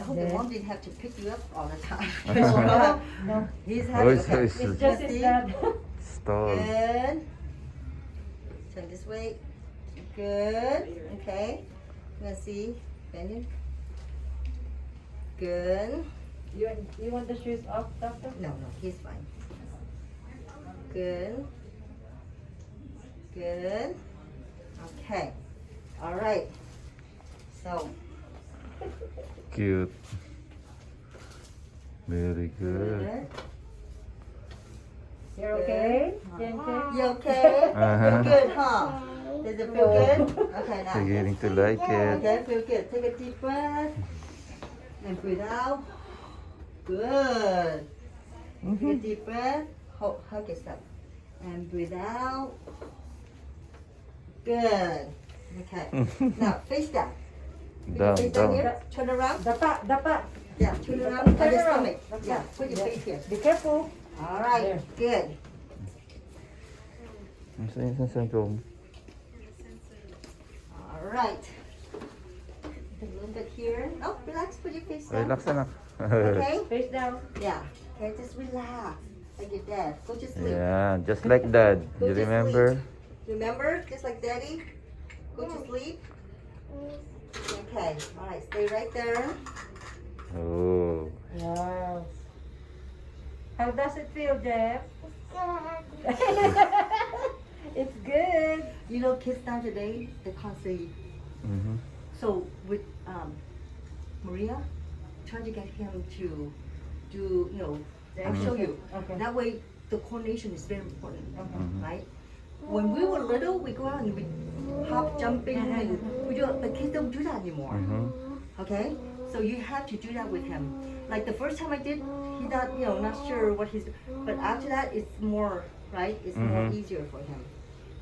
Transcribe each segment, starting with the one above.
hope Yes. your mom didn't have to pick you up all the time. No, He's Oh, happy. it's, Okay. it's it's just his dad. stall. Good. Turn this way. Good. Okay. Let's see. Bend it. Good. You want the shoes off, doctor? No, he's fine. Good. Good. Okay. All right. So, Cute. Very good. good. You're okay? Jemjem? You okay? Uh-huh. Feel good, huh? Does it feel good? Okay, now. Beginning to like it. Okay, feel good. Take a deep breath. And breathe out. Good. Take a deep breath. Hug yourself. And breathe out. Good. Okay. Now, face down. Down, Face down down. here. Turn around. Dapa. Yeah, turn around on Turn your around. stomach. Yeah, put your face here. Be careful. All right, good. Nasa yung syndrome? All right. A little bit here. Oh, relax. Put your face down. Relax na. Okay? Face down. Yeah. Okay, just relax. Like your dad. Go to sleep. Yeah, just like that. Go You to remember? sleep. Remember? Just like daddy. Go to sleep. Okay. All right. Stay right there. Oh. Wow. How does it feel, Jeff? It's good. You know, kids now today, they can't say. Mm-hmm. So with Maria, try to get him to do, I'll show you. Okay. That way, the coordination is very important, Mhm. right? When we were little, we go out and we hop, jumping, and we do. The kids don't do that anymore. Mm-hmm. Okay, so you have to do that with him. Like the first time I did, he not, not sure what he's. But after that, it's more right. It's more Mhm. easier for him.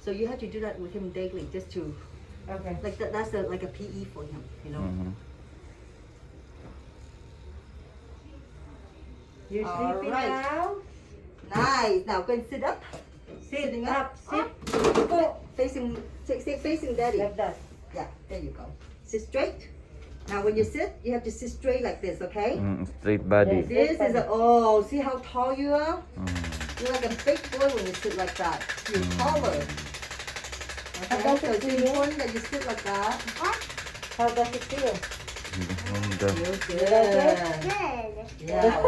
So you have to do that with him daily, just to Okay. like that. That's like a PE for him, Mm-hmm. You're All sleeping right. now? Nice. Now go and sit up. Sit up. Sit. Go. Facing daddy. Like that. Yeah, there you go. Sit straight. Now when you sit, you have to sit straight like this, okay? Straight body. This is see how tall you are? You're like a big boy when you sit like that. You're taller. Okay, does so it it's feel? important that you sit like that. How does it feel? Feel good. Good. Yeah.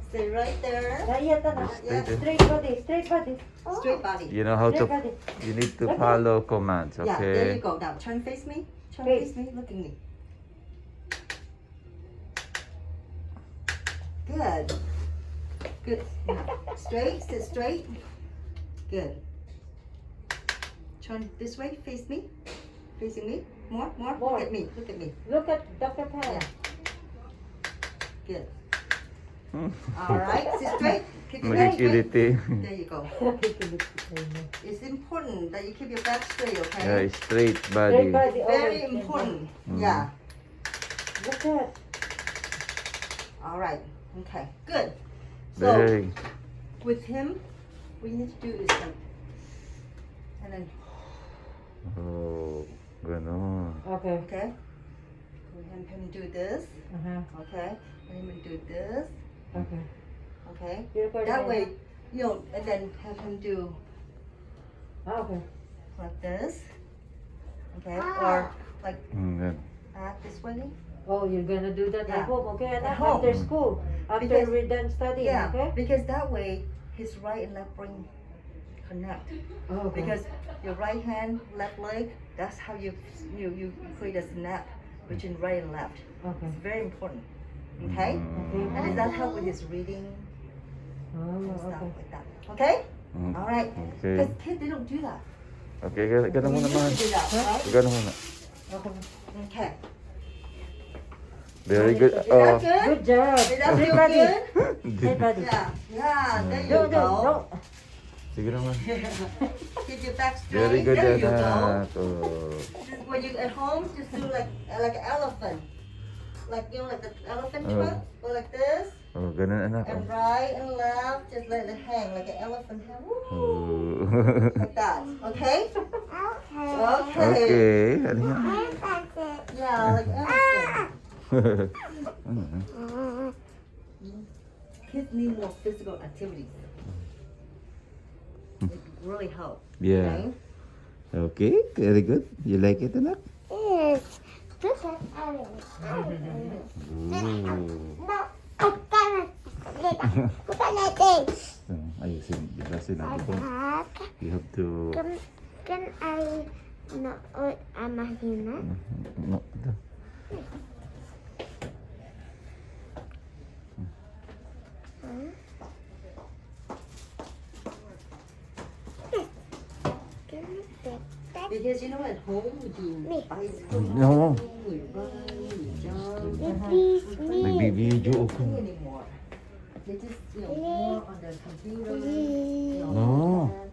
Stay right there. Yeah. Straight body. Straight body. You know how Straight to. body. You need to follow commands. Yeah, there you Okay. go. Now turn face me. Turn Face. face me. Look at me. Good. Good. Now, straight. Sit straight. Good. Turn this way. Face me. Facing me. More. More. Look at me. Look at me. Look at Dr. Pan. Yeah. Good. All right. Sit straight. Keep your back straight. Magigility. There you go. It's important that you keep your back straight, okay? Yeah, straight Straight body. body. Very always. important. Mhm. Yeah. Look at. All right. Okay. Good. So Very. with him, what you need to do is like, and then Oh, ganon. Okay. okay, and him do this. Uh-huh. Okay, and him do this. Okay. Okay. You record That it? way, and then have him do Okay. like this. Okay, or like Good. this way. Oh, you're gonna do that Yeah. at home, okay? At After home. school, after Because- we're done studying, Yeah, okay? because that way his right and left brain connect. Oh, okay. Because your right hand, left leg, that's how you create a synapse between right and left. Okay. It's very important. Okay? Mm. And does that help with his reading Oh, and stuff okay. like that? Okay? Mm. All right. Okay. Because kids, they don't do that. Okay, ganun We muna used man. to do that, right? Ganun muna. Okay. Okay. Very good. Is Oh. that good? Good job. Did that feel Everybody. good? Everybody. Yeah. Yeah, there you No, no, go. no. Sige naman. Keep your back straight. Very good, There you go. anak. Oh. Just when you at home, just do like an elephant. Like like the elephant Oh. trunk. Go like this. Oh, ganun anak. And right and left, just let it hang like an elephant hand. Woo! Oh. Like that. Okay? Okay. Okay. Okay. Ano nga? Yeah, like elephant. Kids need more physical activities. It really helps. Yeah. Okay, very good. You like it, anak? Yes. This is Ayusin. Diba sinabi ko? You have to... Can I mahina? No, ito. Can you take that? Because you know at home we do Me. bicycle, No. we run, we jump. Please, me. Nagbibideo Don't ako. do anymore. They just, more on the computer. No. and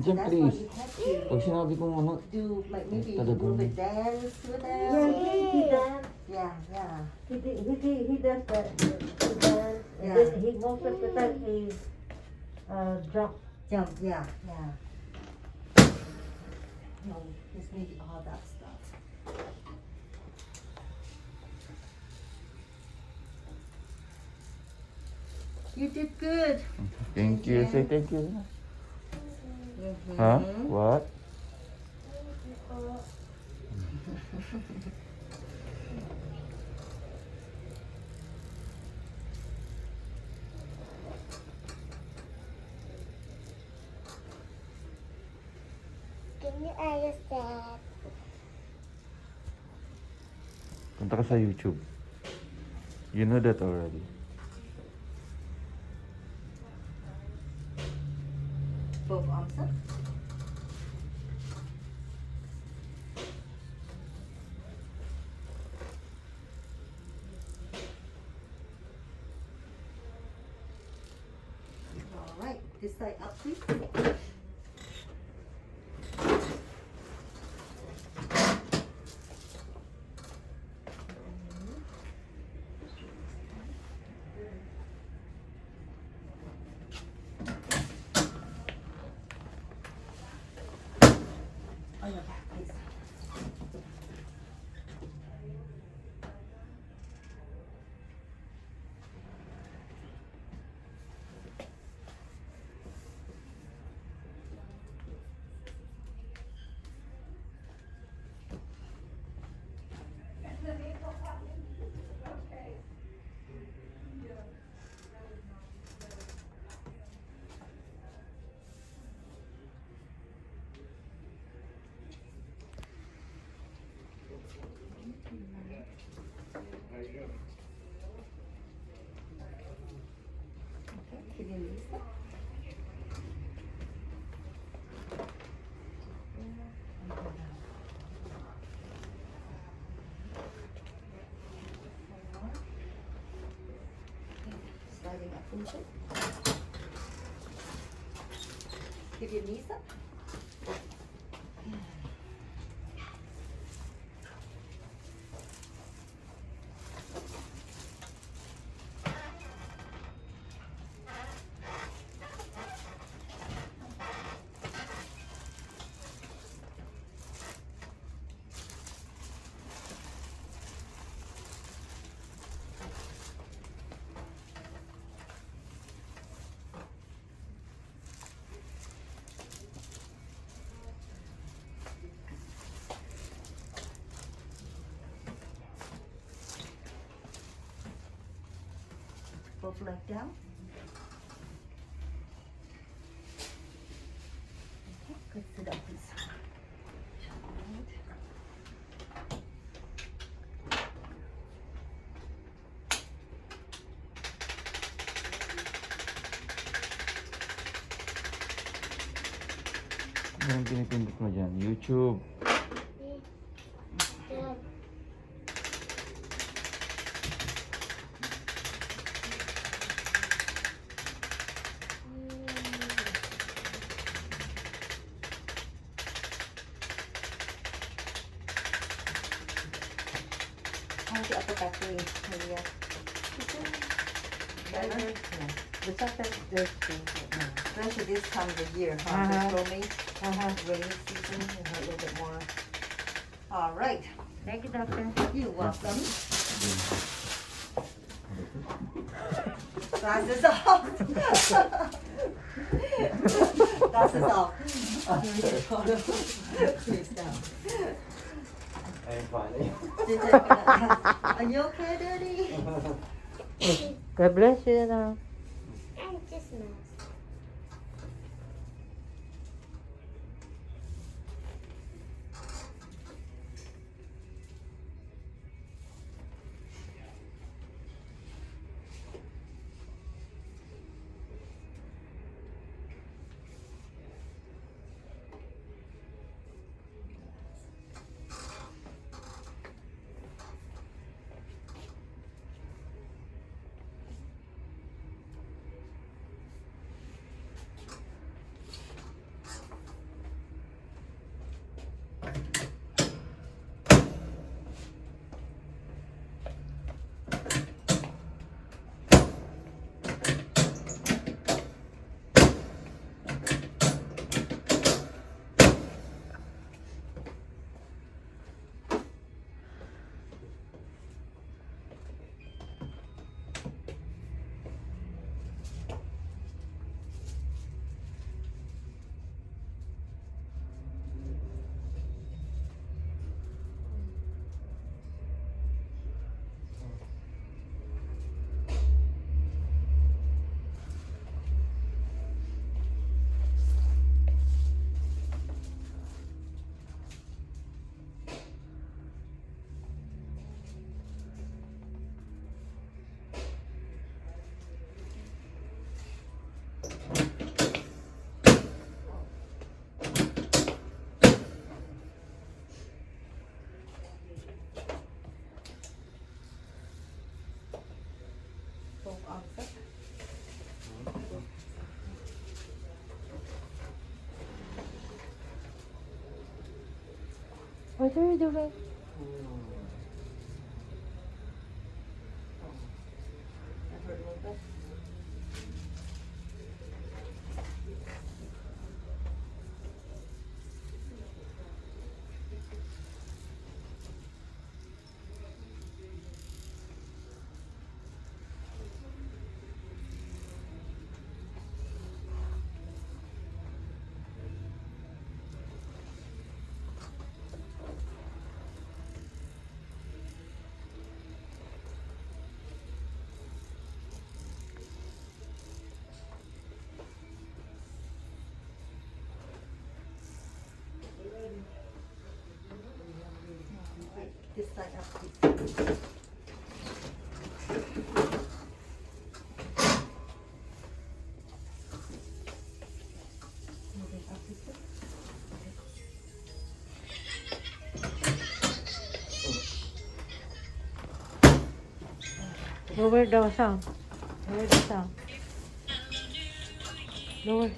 Jemjem, that's why please. we have to Pag sinabi kong ano, do like maybe a Talagang- little bit dance with them. He dance. Yeah, yeah. He does that. He dance. And Yeah. then he most of the time he jump. Jump, yeah, yeah. No, just need all that stuff. You did good. thank you. Say thank you. Huh? What? Can you ayos that? Punta ka sa YouTube. You know that already. Both arms up. All right, this side up, please. On your back, please. Okay, keep your knees up. Sliding up into it. Keep your knees up. Both leg down. Okay, good. Sit up, please. Ano yung pinipindot mo dyan? YouTube. How's the upper back doing, Maria? Better? Yeah. The second is Especially this time of the year, huh? Uh-huh. The filming, rainy season, a little bit more. All right. Thank you, doctor. You're welcome. Das ist auch. Das ist auch. Please down. I'm fine. Are you okay, Daddy? God bless you now. I'm just nice. What are you doing? This side up, please. Moving up this way. Lower the sound. Lower the sound. Lower.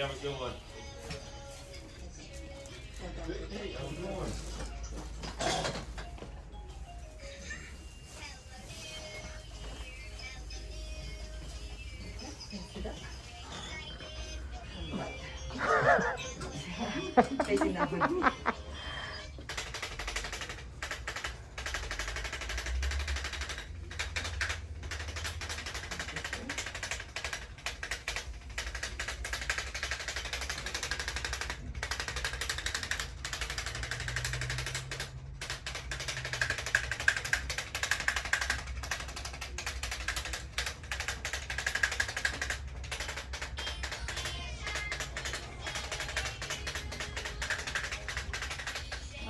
have a good one. Hey, how's it going? Facing that way.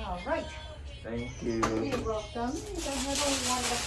All right. Thank you. You're welcome. You can have a wonderful